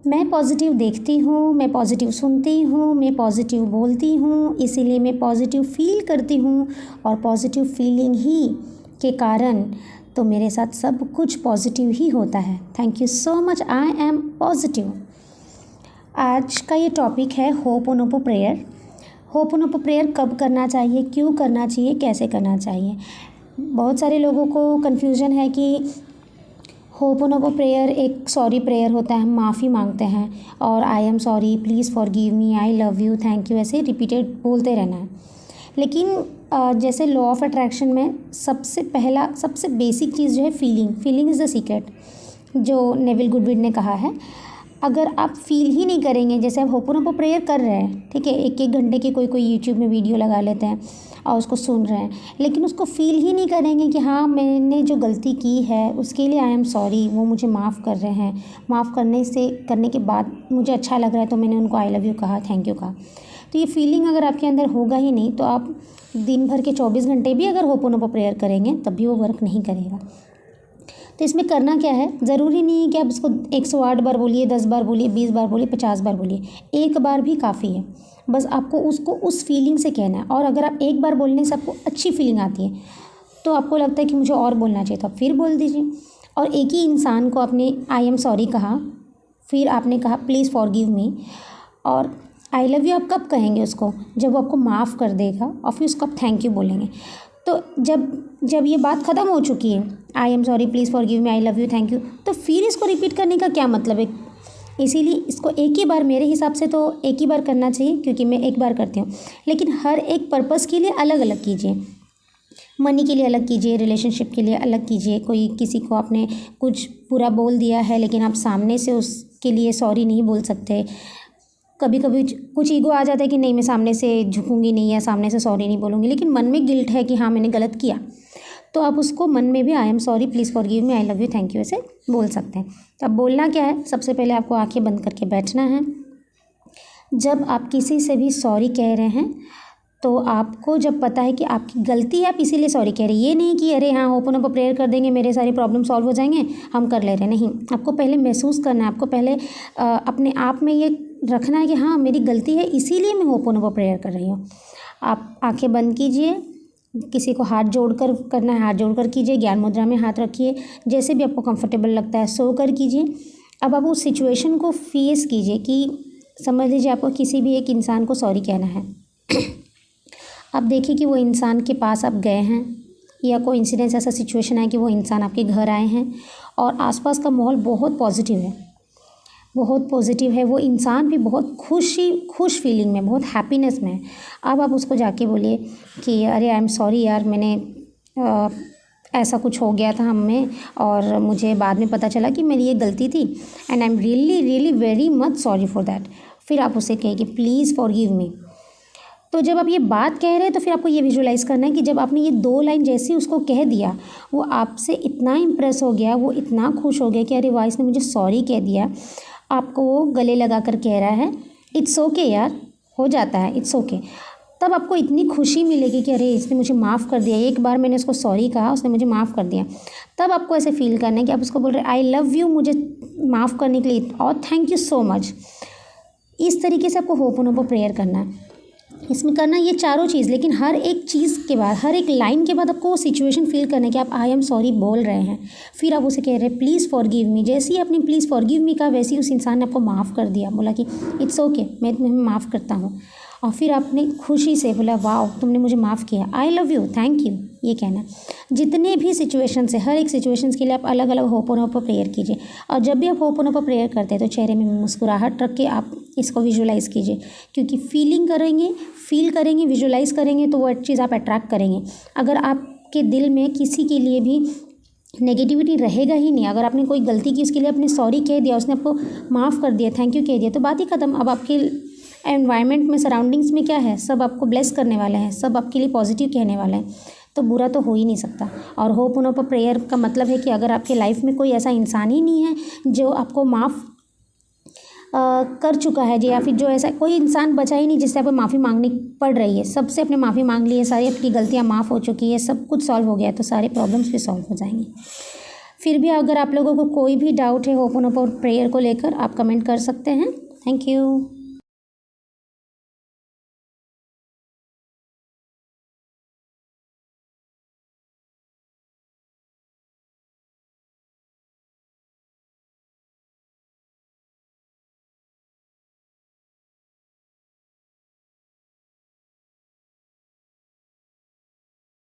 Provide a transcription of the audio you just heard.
मैं पॉजिटिव देखती हूँ, मैं पॉजिटिव सुनती हूँ, मैं पॉजिटिव बोलती हूँ, इसीलिए मैं पॉजिटिव फील करती हूँ और पॉजिटिव फीलिंग ही के कारण तो मेरे साथ सब कुछ पॉजिटिव ही होता है। Thank you so much, I am positive. आज का ये टॉपिक है होपोनोपो प्रेयर। होपोनोपो प्रेयर कब करना चाहिए, क्यों करना चाहिए, कैसे करना चाहिए। बहुत सारे लोगों को कन्फ्यूजन है कि होपोनोपो प्रेयर एक सॉरी प्रेयर होता है, हम माफ़ी मांगते हैं और I am sorry, please forgive me, I love you, thank you, ऐसे रिपीटेड बोलते रहना है। लेकिन जैसे लॉ ऑफ अट्रैक्शन में सबसे बेसिक चीज़ जो है फीलिंग इज़ द सीक्रेट, जो नेविल गुडविन ने कहा है। अगर आप फील ही नहीं करेंगे, जैसे आप होपोनोपो प्रेयर कर रहे हैं, ठीक है, 1-1 घंटे की कोई यूट्यूब में वीडियो लगा लेते हैं और उसको सुन रहे हैं, लेकिन उसको फील ही नहीं करेंगे कि हाँ मैंने जो गलती की है उसके लिए आई एम सॉरी, वो मुझे माफ़ कर रहे हैं, माफ़ करने के बाद मुझे अच्छा लग रहा है तो मैंने उनको आई लव यू कहा, थैंक यू कहा। तो ये फीलिंग अगर आपके अंदर होगा ही नहीं तो आप दिन भर के 24 घंटे भी अगर होपोनोपो प्रेयर करेंगे तब भी वो वर्क नहीं करेगा। तो इसमें करना क्या है, ज़रूरी नहीं है कि आप उसको 108 बार बोलिए, 10 बार बोलिए, 20 बार बोलिए, 50 बार बोलिए, एक बार भी काफ़ी है। बस आपको उसको उस फीलिंग से कहना है। और अगर आप एक बार बोलने से आपको अच्छी फीलिंग आती है तो आपको लगता है कि मुझे और बोलना चाहिए तो आप फिर बोल दीजिए। और एक ही इंसान को आपने आई एम सॉरी कहा, फिर आपने कहा प्लीज़ फॉरगिव मी, और आई लव यू आप कब कहेंगे उसको, जब वो आपको माफ़ कर देगा और फिर उसको आप थैंक यू बोलेंगे। तो जब ये बात ख़त्म हो चुकी है, I am sorry, please forgive me, I love you, thank you, तो फिर इसको रिपीट करने का क्या मतलब है। इसीलिए इसको एक ही बार, मेरे हिसाब से तो एक ही बार करना चाहिए, क्योंकि मैं एक बार करती हूँ। लेकिन हर एक पर्पज़ के लिए अलग अलग कीजिए। मनी के लिए अलग कीजिए, रिलेशनशिप के लिए अलग कीजिए। कोई किसी को आपने कुछ बुरा बोल दिया है लेकिन आप सामने से उसके लिए सॉरी नहीं बोल सकते। कभी कभी कुछ ईगो आ जाता है कि नहीं मैं सामने से झुकूंगी नहीं या सामने से सॉरी नहीं बोलूँगी, लेकिन मन में गिल्ट है कि हाँ मैंने गलत किया, तो आप उसको मन में भी I am sorry, please forgive me, I love you, thank you ऐसे बोल सकते हैं। तो अब बोलना क्या है, सबसे पहले आपको आंखें बंद करके बैठना है। जब आप किसी से भी सॉरी कह रहे हैं तो आपको जब पता है कि आपकी गलती है, आप इसीलिए सॉरी कह रहे हैं, ये नहीं कि अरे हाँ होपोनोपो प्रेयर कर देंगे मेरे सारे प्रॉब्लम सॉल्व हो जाएंगे, हम कर ले रहे हैं। नहीं, आपको पहले महसूस करना है, आपको पहले अपने आप में ये रखना है कि हाँ मेरी गलती है, इसीलिए मैं होपोनोपो प्रेयर कर रही हूँ। आप आंखें बंद कीजिए, किसी को हाथ जोड़कर करना है हाथ जोड़कर कीजिए, ज्ञान मुद्रा में हाथ रखिए, जैसे भी आपको कंफर्टेबल लगता है सो कर कीजिए। अब आप उस सिचुएशन को फेस कीजिए कि समझ लीजिए आपको किसी भी एक इंसान को सॉरी कहना है। अब देखिए कि वो इंसान के पास आप गए हैं, या कोई इंसिडेंस ऐसा सिचुएशन है कि वो इंसान आपके घर आए हैं और आसपास का माहौल बहुत पॉजिटिव है, बहुत पॉजिटिव है, वो इंसान भी बहुत खुश फीलिंग में, बहुत हैप्पीनेस में है। अब आप उसको जाके बोलिए कि अरे आई एम सॉरी यार, मैंने ऐसा कुछ हो गया था हम में और मुझे बाद में पता चला कि मेरी ये गलती थी, and I am really very much sorry for that. फिर आप उसे कहिए कि प्लीज़ फॉरगिव मी। तो जब आप ये बात कह रहे हैं तो फिर आपको ये विजुलाइज़ करना है कि जब आपने ये 2 लाइन जैसे ही उसको कह दिया, वो आपसे इतना इम्प्रेस हो गया, वो इतना खुश हो गया कि अरे वाह इसने मुझे सॉरी कह दिया। आपको वो गले लगा कर कह रहा है इट्स ओके यार, हो जाता है, इट्स ओके। तब आपको इतनी खुशी मिलेगी कि अरे इसने मुझे माफ़ कर दिया, एक बार मैंने उसको सॉरी कहा, उसने मुझे माफ़ कर दिया। तब आपको ऐसे फील करना है कि आप उसको बोल रहे आई लव यू, मुझे माफ़ करने के लिए, और थैंक यू सो मच। इस तरीके से आपको होपोनोपो प्रेयर करना है। इसमें करना ये चारों चीज़, लेकिन हर एक चीज़ के बाद, हर एक लाइन के बाद आपको वो सिचुएशन फील करना है कि आप आई एम सॉरी बोल रहे हैं, फिर आप उसे कह रहे हैं प्लीज़ फॉरगिव मी। जैसे ही आपने प्लीज़ फॉरगिव मी कहा, वैसे ही उस इंसान ने आपको माफ़ कर दिया, बोला कि इट्स ओके, मैं तुम्हें माफ़ करता हूँ। और फिर आपने खुशी से बोला वाह तुमने मुझे माफ़ किया, I love you, thank you, ये कहना। जितने भी सिचुएशंस है, हर एक सिचुएशंस के लिए आप अलग अलग होपोनोपो प्रेयर कीजिए। और जब भी आप होपोनोपो प्रेयर करते हैं तो चेहरे में मुस्कुराहट रख के आप इसको विजुलाइज़ कीजिए, क्योंकि फील करेंगे, विजुलाइज़ करेंगे तो वो चीज़ आप अट्रैक्ट करेंगे। अगर आपके दिल में किसी के लिए भी नेगेटिविटी रहेगा ही नहीं, अगर आपने कोई गलती की, उसके लिए आपने सॉरी कह दिया, उसने आपको माफ़ कर दिया, थैंक यू कह दिया, तो बात ही ख़त्म। अब आपके एनवायरनमेंट में, सराउंडिंग्स में क्या है, सब आपको ब्लेस करने वाले हैं, सब आपके लिए पॉजिटिव कहने वाले हैं, तो बुरा तो हो ही नहीं सकता। और होपोनोपो प्रेयर का मतलब है कि अगर आपके लाइफ में कोई ऐसा इंसान ही नहीं है जो आपको माफ़ कर चुका है जी, या फिर जो ऐसा कोई इंसान बचा ही नहीं जिससे आपको माफ़ी मांगनी पड़ रही है, सबसे अपने माफ़ी मांग ली है, सारी आपकी गलतियाँ माफ़ हो चुकी है, सब कुछ सॉल्व हो गया है, तो सारे प्रॉब्लम्स भी सॉल्व हो जाएंगे। फिर भी अगर आप लोगों को कोई भी डाउट है होपोनोपोनो प्रेयर को लेकर, आप कमेंट कर सकते हैं। Thank you.